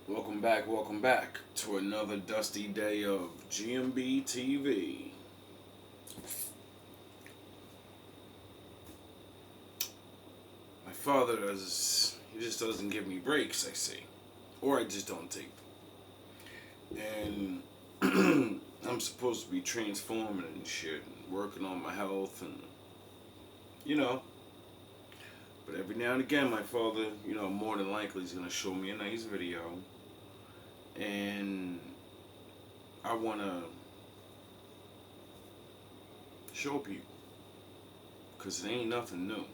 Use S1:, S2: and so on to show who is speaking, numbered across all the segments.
S1: Welcome back to another dusty day of GMB TV. My father he just doesn't give me breaks, I see. Or I just don't take them. And I'm supposed to be transforming and shit and working on my health and, you know. But every now and again, my father, more than likely is going to show me a nice video. And I want to show people because it ain't nothing new.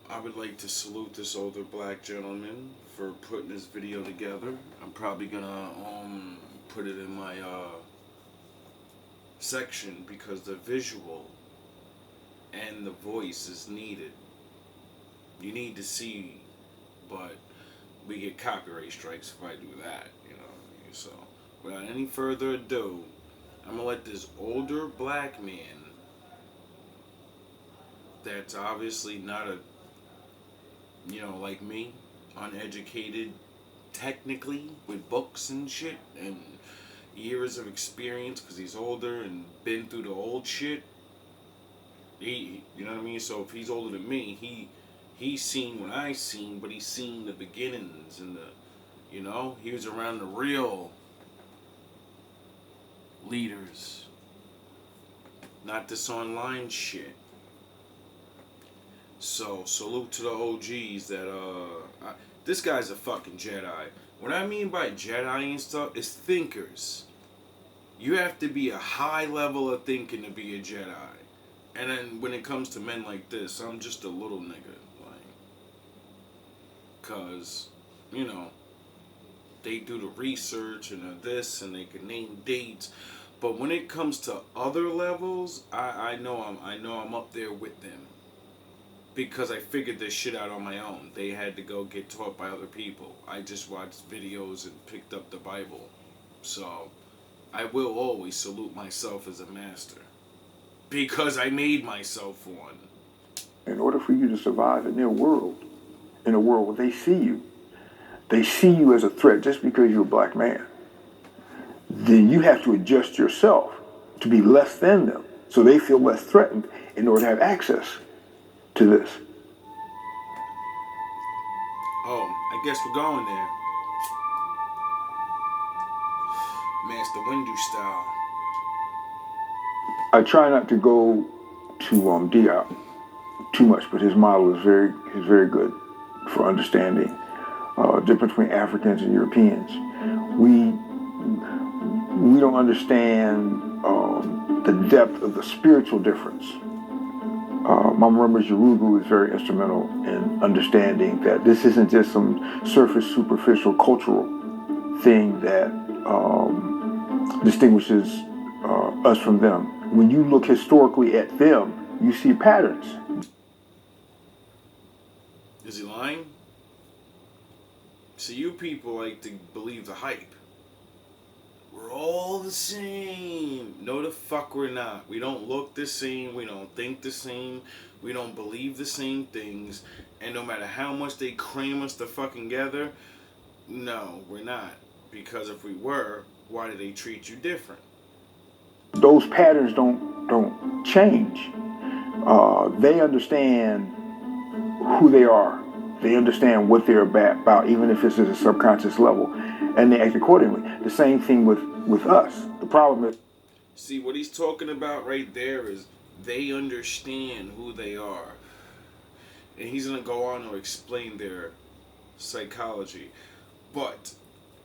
S1: I would like to salute this older black gentleman for putting this video together. I'm probably gonna put it in my section because the visual and the voice is needed. You need to see, but we get copyright strikes if I do that, So, without any further ado, I'm gonna let this older black man that's obviously not like me, uneducated technically with books and shit and years of experience because he's older and been through the old shit. You know what I mean? So if he's older than me, he's seen what I seen, but he's seen the beginnings and he was around the real leaders, not this online shit. So salute to the OGs this guy's a fucking Jedi. What I mean by Jedi and stuff is thinkers. You have to be a high level of thinking to be a Jedi. And then when it comes to men like this, I'm just a little nigga. Cause, they do the research and this and they can name dates. But when it comes to other levels, I know I'm up there with them. Because I figured this shit out on my own. They had to go get taught by other people. I just watched videos and picked up the Bible. So, I will always salute myself as a master. Because I made myself one.
S2: In order for you to survive in their world, in a world where they see you as a threat just because you're a black man, then you have to adjust yourself to be less than them so they feel less threatened in order to have access to this.
S1: Oh, I guess we're going there. Master Windu style.
S2: I try not to go to Diop too much, but his model is very good for understanding difference between Africans and Europeans. We don't understand the depth of the spiritual difference. Mama Rumba Jarugu is very instrumental in understanding that this isn't just some surface, superficial cultural thing that distinguishes us from them. When you look historically at them, you see patterns.
S1: Is he lying? See, you people like to believe the hype. We're all the same. No, the fuck we're not. We don't look the same. We don't think the same. We don't believe the same things. And no matter how much they cram us to fucking together, no, we're not. Because if we were, why do they treat you different?
S2: Those patterns don't change. They understand who they are. They understand what they're about, even if it's at a subconscious level, and they act accordingly. The same thing with us. The problem is...
S1: See, what he's talking about right there is they understand who they are. And he's going to go on to explain their psychology. But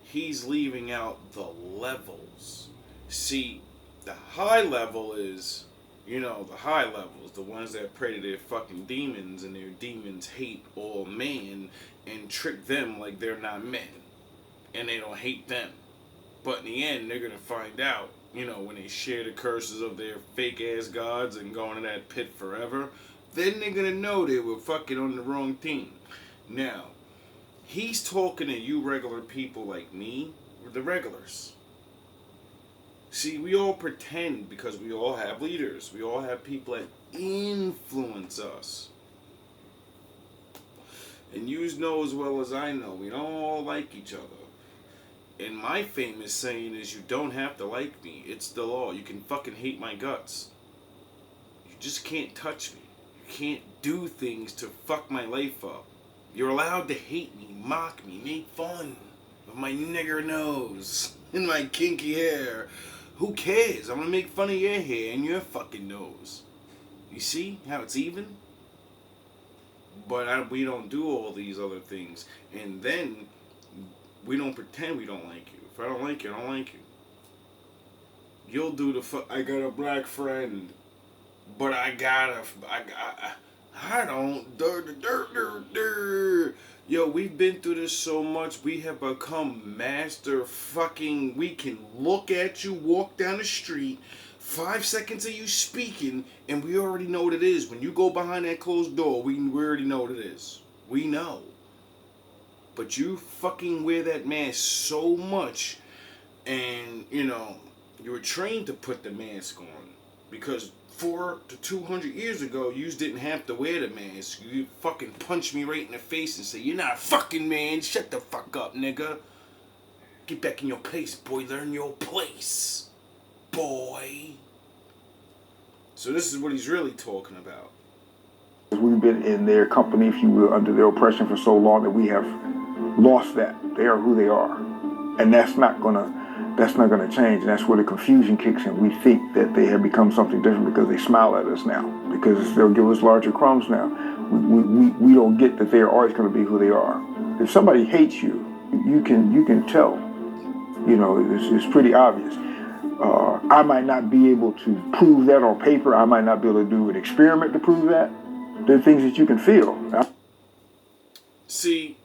S1: he's leaving out the levels. See, the high level is, the high levels, the ones that pray to their fucking demons and their demons hate all men and trick them like they're not men. And they don't hate them. But in the end, they're going to find out, when they share the curses of their fake ass gods and go into that pit forever, then they're going to know they were fucking on the wrong team. Now, he's talking to you regular people like me, the regulars. See, we all pretend because we all have leaders. We all have people that influence us. And you know as well as I know, we don't all like each other. And my famous saying is, you don't have to like me. It's the law. You can fucking hate my guts. You just can't touch me. You can't do things to fuck my life up. You're allowed to hate me, mock me, make fun of my nigger nose and my kinky hair. Who cares? I'm gonna make fun of your hair and your fucking nose. You see how it's even? But we don't do all these other things. And then we don't pretend we don't like you. If I don't like you, I don't like you. You'll do the I got a black friend, but I don't. Yo, we've been through this so much. We have become master fucking. We can look at you, walk down the street, 5 seconds of you speaking, and we already know what it is. When you go behind that closed door, we already know what it is. We know. But you fucking wear that mask so much, and you were trained to put the mask on because 400 to 200 years ago, you didn't have to wear the mask. You fucking punch me right in the face and say, "You're not a fucking man. Shut the fuck up, nigga. Get back in your place, boy. Learn your place, boy." So this is what he's really talking about.
S2: We've been in their company, if you will, under their oppression for so long that we have lost that. They are who they are, and that's not gonna change. And that's where the confusion kicks in. We think that they have become something different because they smile at us now, because they'll give us larger crumbs now. We don't get that they are always going to be who they are. If somebody hates you, you can tell. It's pretty obvious. I might not be able to prove that on paper. I might not be able to do an experiment to prove that. There are things that you can feel.
S1: See,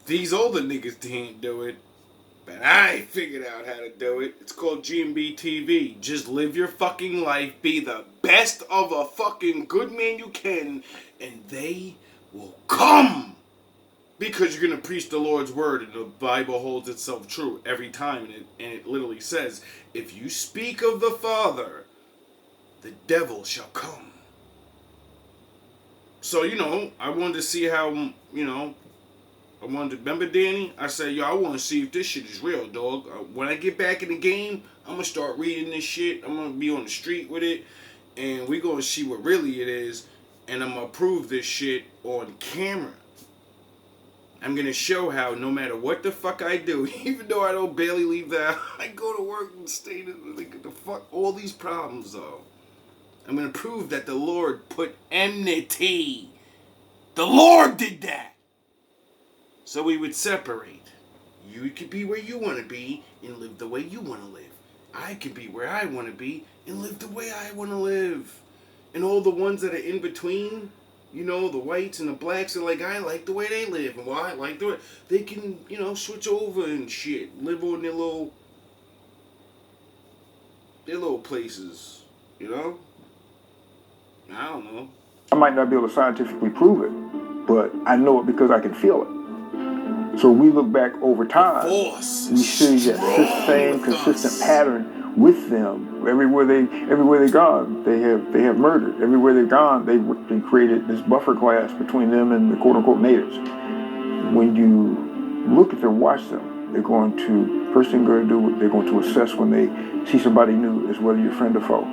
S1: these older niggas can't do it, but I figured out how to do it. It's called GMB TV. Just live your fucking life, be the best of a fucking good man you can, and they will come. Because you're going to preach the Lord's word, and the Bible holds itself true every time, and it literally says, if you speak of the Father, the devil shall come. So, I wanted to see how, remember Danny? I said, I want to see if this shit is real, dog. When I get back in the game, I'm going to start reading this shit. I'm going to be on the street with it, and we're going to see what really it is, and I'm going to prove this shit on camera. I'm going to show how no matter what the fuck I do, even though I don't barely leave the house, I go to work and stay the fuck, all these problems though. I'm going to prove that the Lord put enmity. The Lord did that. So we would separate. You could be where you want to be and live the way you want to live. I could be where I want to be and live the way I want to live. And all the ones that are in between, the whites and the blacks are like, I like the way they live. And why I like the way they can, switch over and shit. Live on their little places, I don't know.
S2: I might not be able to scientifically prove it, but I know it because I can feel it. So we look back over time, we see that same consistent pattern with them. Everywhere they've gone, they have murdered. Everywhere they've gone, they created this buffer class between them and the quote unquote natives. When you look at them, watch them, first thing they're going to do, they're going to assess when they see somebody new is whether you're friend or foe.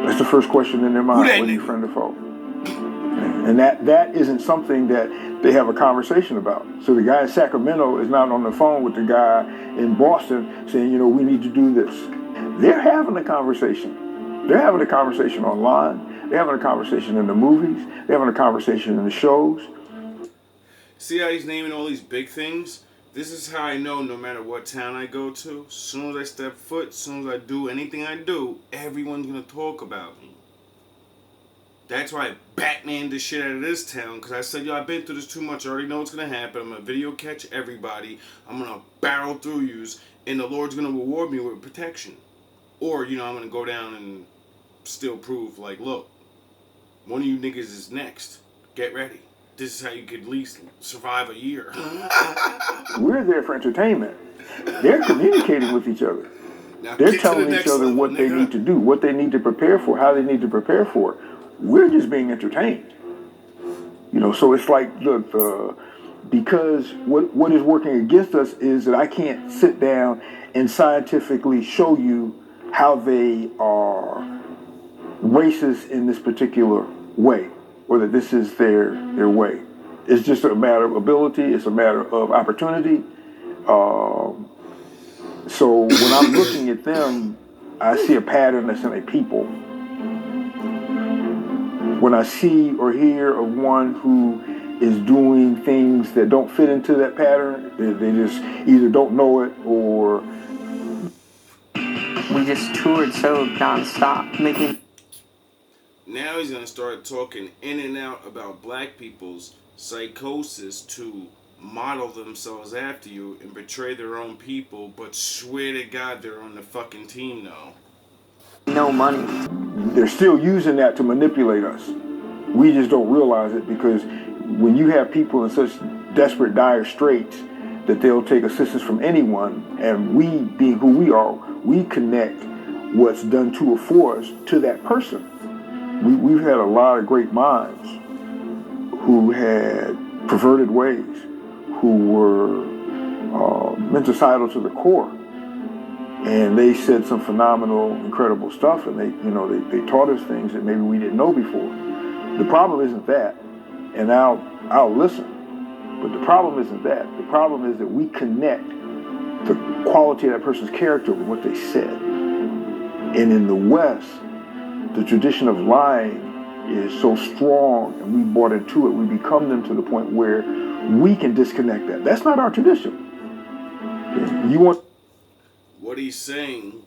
S2: That's the first question in their mind, whether you're friend or foe. And that isn't something that they have a conversation about. So the guy in Sacramento is not on the phone with the guy in Boston saying, we need to do this. They're having a conversation. They're having a conversation online. They're having a conversation in the movies. They're having a conversation in the shows.
S1: See how he's naming all these big things? This is how I know no matter what town I go to, as soon as I step foot, as soon as I do anything I do, everyone's going to talk about me. That's why I Batmaned the shit out of this town, because I said, I've been through this too much. I already know what's going to happen. I'm going to video catch everybody. I'm going to barrel through yous, and the Lord's going to reward me with protection. Or, I'm going to go down and still prove, look, one of you niggas is next. Get ready. This is how you could at least survive a year.
S2: We're there for entertainment. They're communicating with each other. They're telling each other what they need to do, what they need to prepare for, how they need to prepare for it. We're just being entertained. So it's like because what is working against us is that I can't sit down and scientifically show you how they are racist in this particular way, or that this is their way. It's just a matter of ability. It's a matter of opportunity. Um, so when I'm looking at them, I see a pattern that's in a people. When I see or hear of one who is doing things that don't fit into that pattern, they just either don't know it or
S3: we just toured so nonstop, making.
S1: Now he's gonna start talking in and out about black people's psychosis to model themselves after you and betray their own people, but swear to God they're on the fucking team now.
S3: No money.
S2: they're still using that to manipulate us. We just don't realize it because when you have people in such desperate, dire straits that they'll take assistance from anyone, and we, being who we are, we connect what's done to or for us to that person. We've had a lot of great minds who had perverted ways, who were mental to the core, and they said some phenomenal, incredible stuff, and they taught us things that maybe we didn't know before. The problem isn't that, and I'll listen, but the problem isn't that. The problem is that we connect the quality of that person's character with what they said. And in the West, the tradition of lying is so strong, and we bought into it. We become them to the point where we can disconnect that. That's not our tradition. You want
S1: What he's saying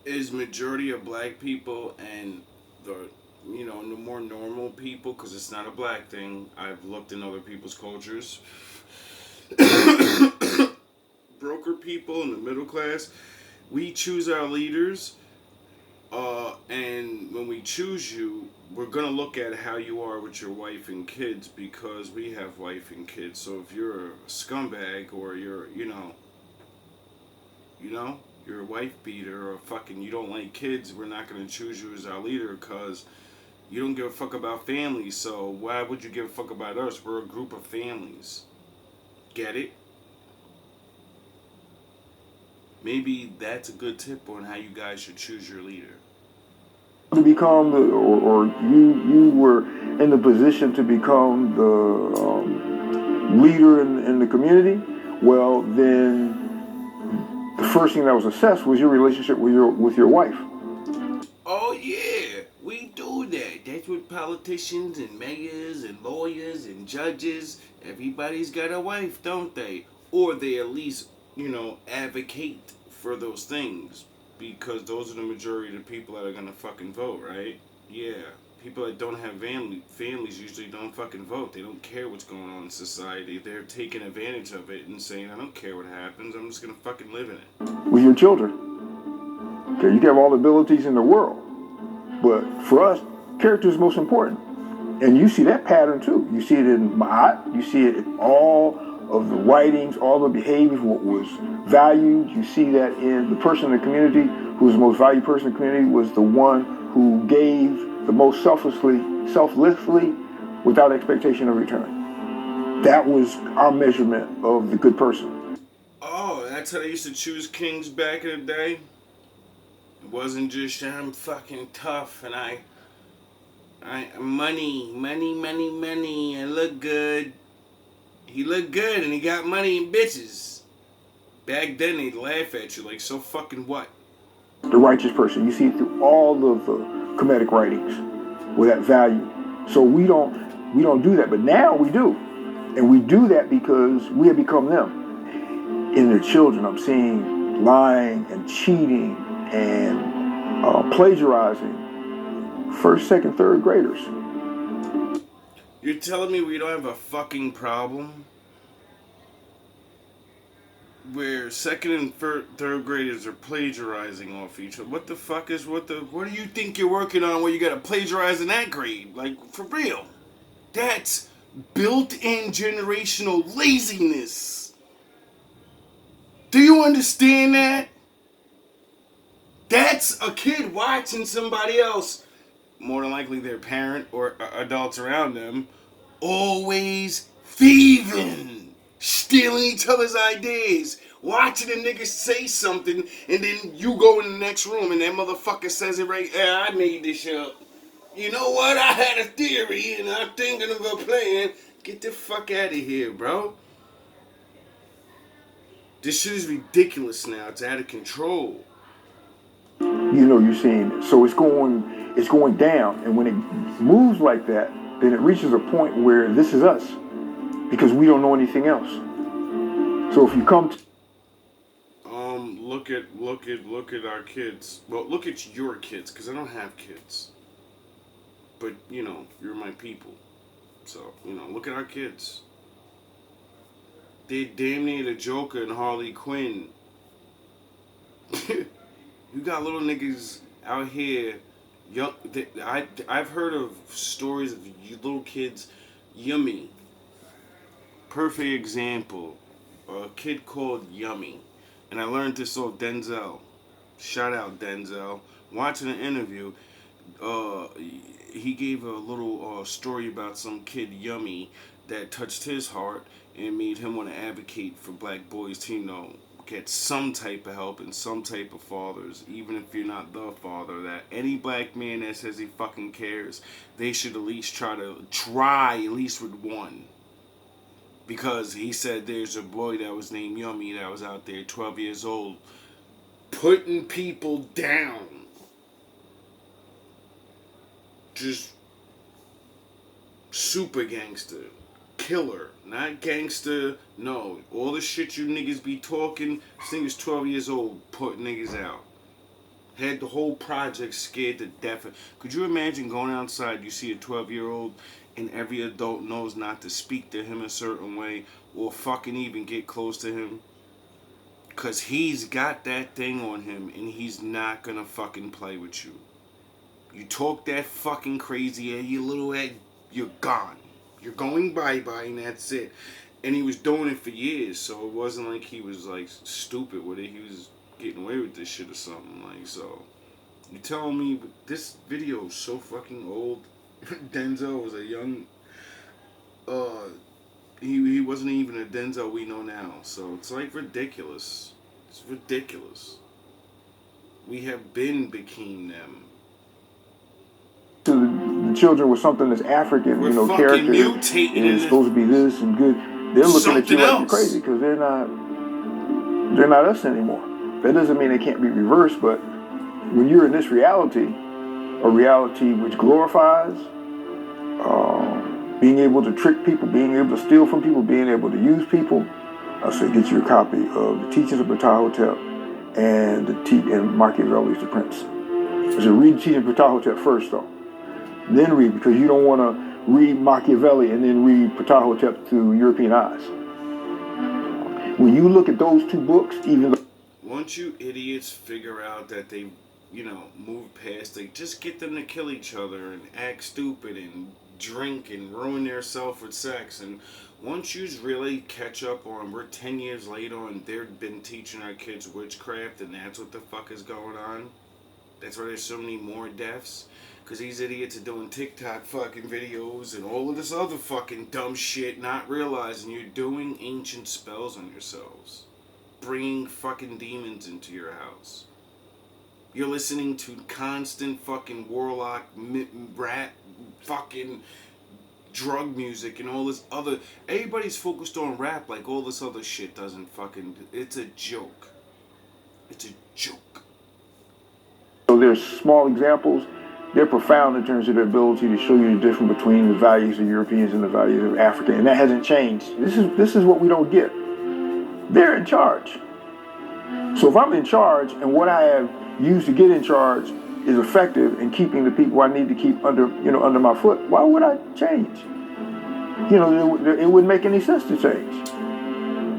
S1: is majority of black people and the the more normal people, because it's not a black thing. I've looked in other people's cultures. Broker people in the middle class, we choose our leaders, and when we choose you, we're gonna look at how you are with your wife and kids because we have wife and kids. So if you're a scumbag or you're a wife beater or fucking you don't like kids, we're not gonna choose you as our leader because you don't give a fuck about families. So why would you give a fuck about us? We're a group of families. Get it? Maybe that's a good tip on how you guys should choose your leader.
S2: to become or you were in the position to become the leader in the community, well then the first thing that was assessed was your relationship with your wife.
S1: Oh yeah, we do that. That's what politicians and mayors and lawyers and judges, everybody's got a wife, don't they? Or they at least, advocate for those things. Because those are the majority of the people that are gonna fucking vote, right? Yeah. People that don't have families usually don't fucking vote. They don't care what's going on in society. They're taking advantage of it and saying, I don't care what happens, I'm just gonna fucking live in it.
S2: With your children. Okay, you can have all the abilities in the world, but for us, character is most important. And you see that pattern too. You see it in Ma'at, you see it in all of the writings, all the behaviors, what was valued. You see that in the person in the community who was the most valued person in the community was the one who gave the most selflessly, without expectation of return. That was our measurement of the good person.
S1: Oh, that's how they used to choose kings back in the day? It wasn't just I'm fucking tough and I money, I look good. He looked good and he got money and bitches. Back then they'd laugh at you like, so fucking what?
S2: The righteous person. You see it through all of the Kemetic writings with that value. So we don't do that, but now we do, and we do that because we have become them. In their children, I'm seeing lying and cheating and plagiarizing. First, second, third graders.
S1: You're telling me we don't have a fucking problem? Where second and third graders are plagiarizing off each other. What the fuck is what do you think you're working on where you gotta plagiarize in that grade? Like, for real. That's built-in generational laziness. Do you understand that? That's a kid watching somebody else, more than likely their parent or adults around them, always thieving, stealing each other's ideas, watching a nigga say something, and then you go in the next room and that motherfucker says it right. Yeah, I made this shit up. You know what? I had a theory and I'm thinking of a plan. Get the fuck out of here, bro. This shit is ridiculous now. It's out of control.
S2: You know, you're seeing it. So it's going down. And when it moves like that, then it reaches a point where this is us, because we don't know anything else. So if you come to
S1: look at our kids. Well, look at your kids, because I don't have kids. But, you know, you're my people. So, you know, look at our kids. They damn near the Joker and Harley Quinn. You got little niggas out here, young. I've heard of stories of little kids. Yummy. Perfect example. A kid called Yummy, and I learned this off Denzel. Shout out Denzel. Watching an interview, he gave a little story about some kid Yummy that touched his heart and made him want to advocate for black boys to, you know, get some type of help and some type of fathers, even if you're not the father. That any black man that says he fucking cares, they should at least try at least with one. Because he said there's a boy that was named Yummy that was out there 12 years old putting people down. Just super gangster. Killer. Not gangster. No. All the shit you niggas be talking. This nigga's 12 years old putting niggas out. Had the whole project scared to death. Could you imagine going outside, you see a 12-year-old, and every adult knows not to speak to him a certain way or fucking even get close to him? Because he's got that thing on him and he's not gonna fucking play with you. You talk that fucking crazy, you little head, you're gone. You're going bye-bye and that's it. And he was doing it for years, so it wasn't like he was like stupid with it. He was getting away with this shit or something. Like, so you telling me this video is so fucking old? Denzel was a young he wasn't even a Denzel we know now. So it's like ridiculous. It's ridiculous. We have became them.
S2: the children with something that's African,
S1: We're
S2: you know,
S1: fucking
S2: character
S1: mutating
S2: is supposed to be this and good. They're looking at you
S1: something
S2: like you're
S1: else.
S2: crazy because they're not us anymore. That doesn't mean they can't be reversed, but when you're in this reality, a reality which glorifies being able to trick people, being able to steal from people, being able to use people, I say get you a copy of The Teachings of Ptahhotep and and Machiavelli's The Prince. So read The Teachings of Ptahhotep first, though. Then read, because you don't want to read Machiavelli and then read Ptahhotep through European eyes. When you look at those two books, even though...
S1: Once you idiots figure out that they, you know, move past, like, just get them to kill each other and act stupid and drink and ruin themselves with sex. And once you really catch up on, we're 10 years later and they've been teaching our kids witchcraft and that's what the fuck is going on. That's why there's so many more deaths. Because these idiots are doing TikTok fucking videos and all of this other fucking dumb shit, not realizing you're doing ancient spells on yourselves. Bringing fucking demons into your house. You're listening to constant fucking warlock, rat, fucking drug music and all this other... Everybody's focused on rap like all this other shit doesn't fucking... It's a joke. It's a joke.
S2: So there's small examples. They're profound in terms of their ability to show you the difference between the values of Europeans and the values of Africa, and that hasn't changed. This is what we don't get. They're in charge. So if I'm in charge and what I have used to get in charge is effective in keeping the people I need to keep under my foot, why would I change? You know, it wouldn't make any sense to change.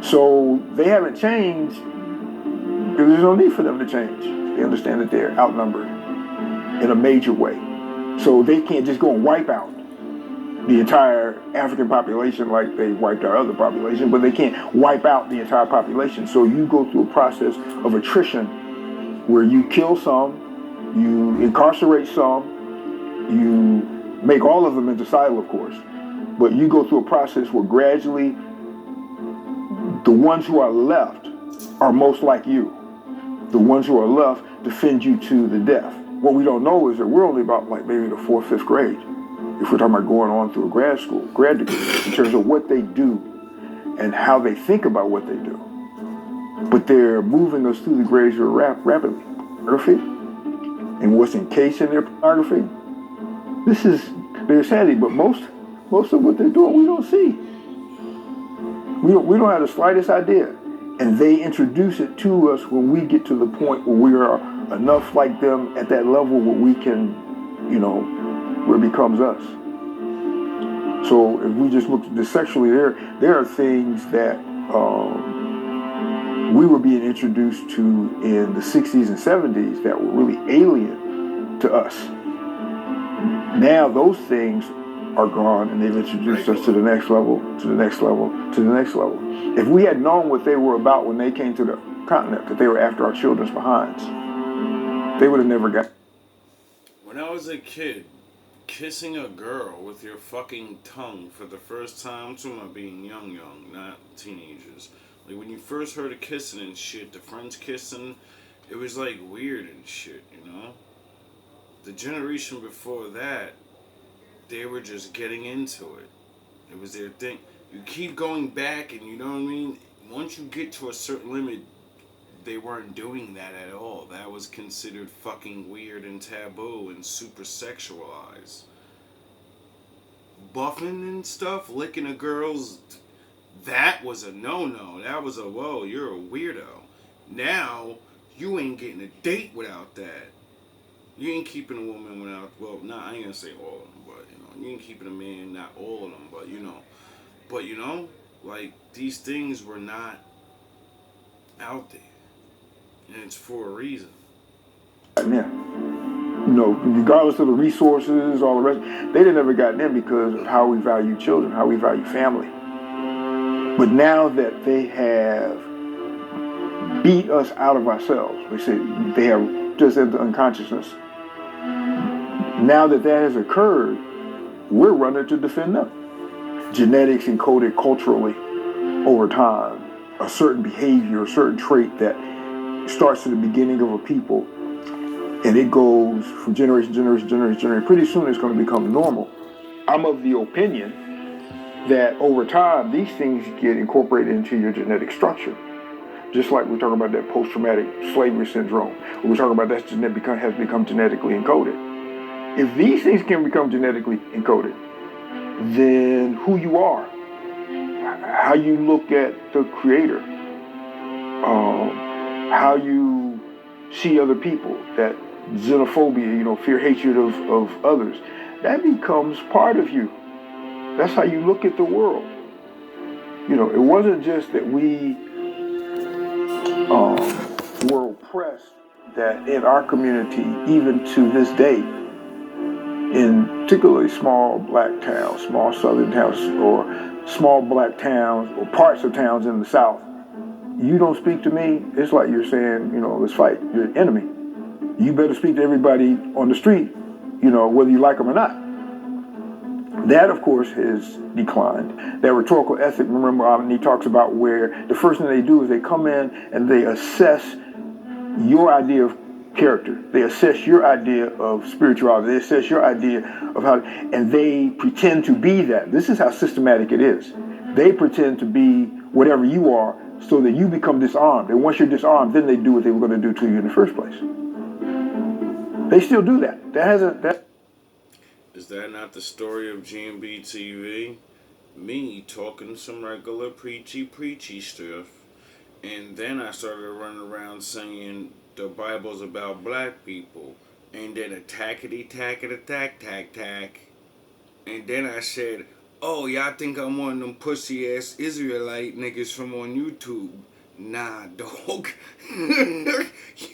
S2: So they haven't changed because there's no need for them to change. They understand that they're outnumbered in a major way. So they can't just go and wipe out the entire African population like they wiped our other population, but they can't wipe out the entire population. So you go through a process of attrition where you kill some, you incarcerate some, you make all of them into Sile, of course, But you go through a process where gradually the ones who are left are most like you. The ones who are left defend you to the death. What we don't know is that we're only about like maybe the 4th, 5th grade. If we're talking about going on through a grad degree, in terms of what they do and how they think about what they do. But they're moving us through the grades rapidly. Pornography and what's encased in their pornography. This is their sanity, but most of what they're doing we don't see. We don't have the slightest idea. And they introduce it to us when we get to the point where we are enough like them at that level where we can, where it becomes us. So if we just look at this sexually, there are things that we were being introduced to in the 60s and 70s that were really alien to us. Now those things are gone and they've introduced us to the next level, to the next level, to the next level. If we had known what they were about when they came to the continent, that they were after our children's behinds, they would have never got.
S1: When I was a kid, kissing a girl with your fucking tongue for the first time, I'm talking about being young, not teenagers. Like when you first heard of kissing and shit, the friends kissing, it was like weird and shit, The generation before that, they were just getting into it. It was their thing. You keep going back and you know what I mean? Once you get to a certain limit, they weren't doing that at all. That was considered fucking weird and taboo and super sexualized. Buffing and stuff, licking a girl's, that was a no-no. That was a, whoa, you're a weirdo. Now, you ain't getting a date without that. You ain't keeping a woman without, well, I ain't gonna say all of them, but, you ain't keeping a man, not all of them, but, like, these things were not out there. And it's for a reason.
S2: Yeah. Regardless of the resources, all the rest, they didn't ever gotten in because of how we value children, how we value family. But now that they have beat us out of ourselves, they have just entered unconsciousness. Now that has occurred, we're running to defend them. Genetics encoded culturally over time, a certain behavior, a certain trait that starts at the beginning of a people, and it goes from generation to generation. Pretty soon it's going to become normal. I'm of the opinion that over time, these things get incorporated into your genetic structure. Just like we're talking about that post-traumatic slavery syndrome. We're talking about that has become genetically encoded. If these things can become genetically encoded, then who you are, how you look at the Creator, how you see other people, that xenophobia, fear, hatred of others, that becomes part of you. That's how you look at the world. It wasn't just that we were oppressed, that in our community, even to this day, in particularly small black towns, small southern towns, or small black towns, or parts of towns in the South, you don't speak to me, it's like you're saying, let's fight. You're an enemy. You better speak to everybody on the street, whether you like them or not. That, of course, has declined. That rhetorical ethic, remember, he talks about where the first thing they do is they come in and they assess your idea of character. They assess your idea of spirituality. They assess your idea of how, and they pretend to be that. This is how systematic it is. They pretend to be whatever you are so that you become disarmed. And once you're disarmed, then they do what they were going to do to you in the first place. They still do that.
S1: Is that not the story of GMB TV? Me talking some regular preachy stuff. And then I started running around saying the Bible's about black people. And then tack. And then I said, oh, y'all think I'm one of them pussy ass Israelite niggas from on YouTube. Nah, dog.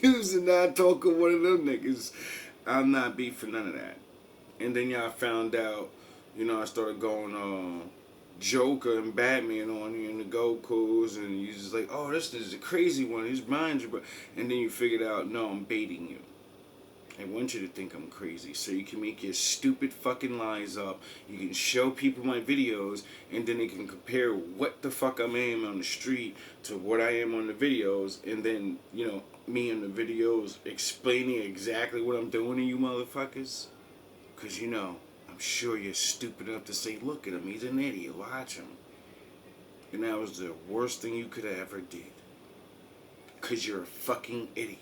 S1: You's not talking one of them niggas. I'm not beefing none of that. And then y'all found out, I started going Joker and Batman on you and the Gokus, and you just like, oh, this is a crazy one. He's behind you, but and then you figured out, no, I'm baiting you. I want you to think I'm crazy so you can make your stupid fucking lies up. You can show people my videos and then they can compare what the fuck I am on the street to what I am on the videos, and then, me on the videos explaining exactly what I'm doing to you motherfuckers. Because, I'm sure you're stupid enough to say, look at him, he's an idiot, watch him. And that was the worst thing you could have ever did. Because you're a fucking idiot.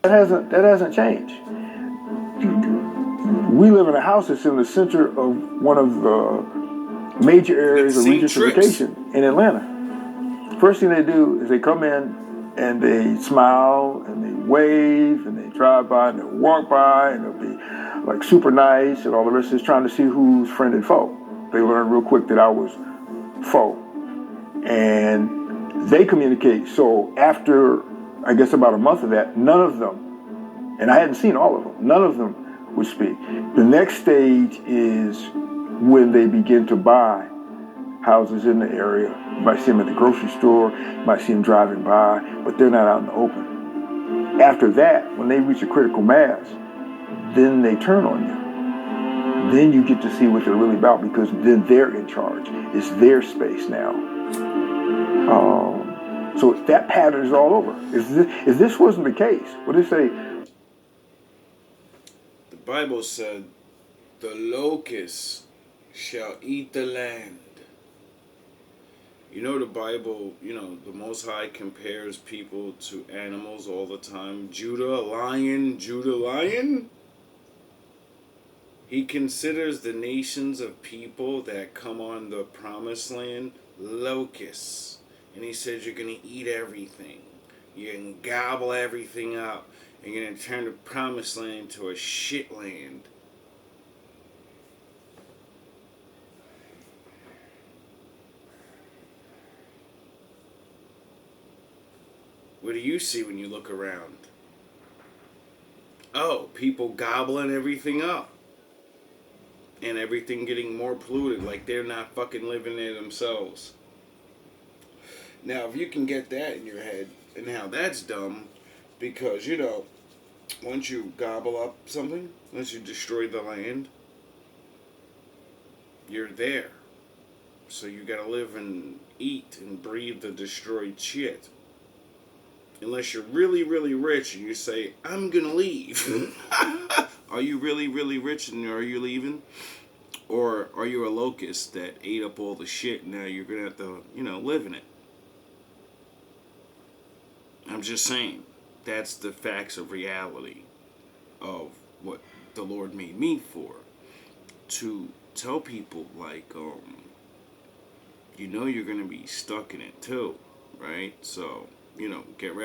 S2: That hasn't changed. We live in a house that's in the center of one of the major
S1: You got the
S2: areas of
S1: same tricks.
S2: regentrification in Atlanta. First thing they do is they come in and they smile and they wave and they drive by and they'll walk by and they'll be like super nice and all the rest is trying to see who's friend and foe. They learned real quick that I was foe. And they communicate. So after, I guess, about a month of that, none of them, and I hadn't seen all of them, none of them would speak. The next stage is when they begin to buy houses in the area. You might see them at the grocery store, you might see them driving by, but they're not out in the open. After that, when they reach a critical mass, then they turn on you. Then you get to see what they're really about because then they're in charge. It's their space now. So that pattern is all over. If this wasn't the case, what did it say?
S1: The Bible said, the locusts shall eat the land. The Bible, the Most High compares people to animals all the time. Judah, lion. He considers the nations of people that come on the promised land locusts. And he says you're going to eat everything. You're going to gobble everything up. And you're going to turn the promised land into a shit land. What do you see when you look around? Oh, people gobbling everything up. And everything getting more polluted, like they're not fucking living there themselves. Now, if you can get that in your head, and how that's dumb, because, once you gobble up something, once you destroy the land, you're there. So you gotta live and eat and breathe the destroyed shit. Unless you're really, really rich and you say, I'm gonna leave. Are you really, really rich and are you leaving? Or are you a locust that ate up all the shit and now you're gonna have to, live in it? I'm just saying, that's the facts of reality of what the Lord made me for. To tell people, like, you're gonna be stuck in it too, right? So, get ready.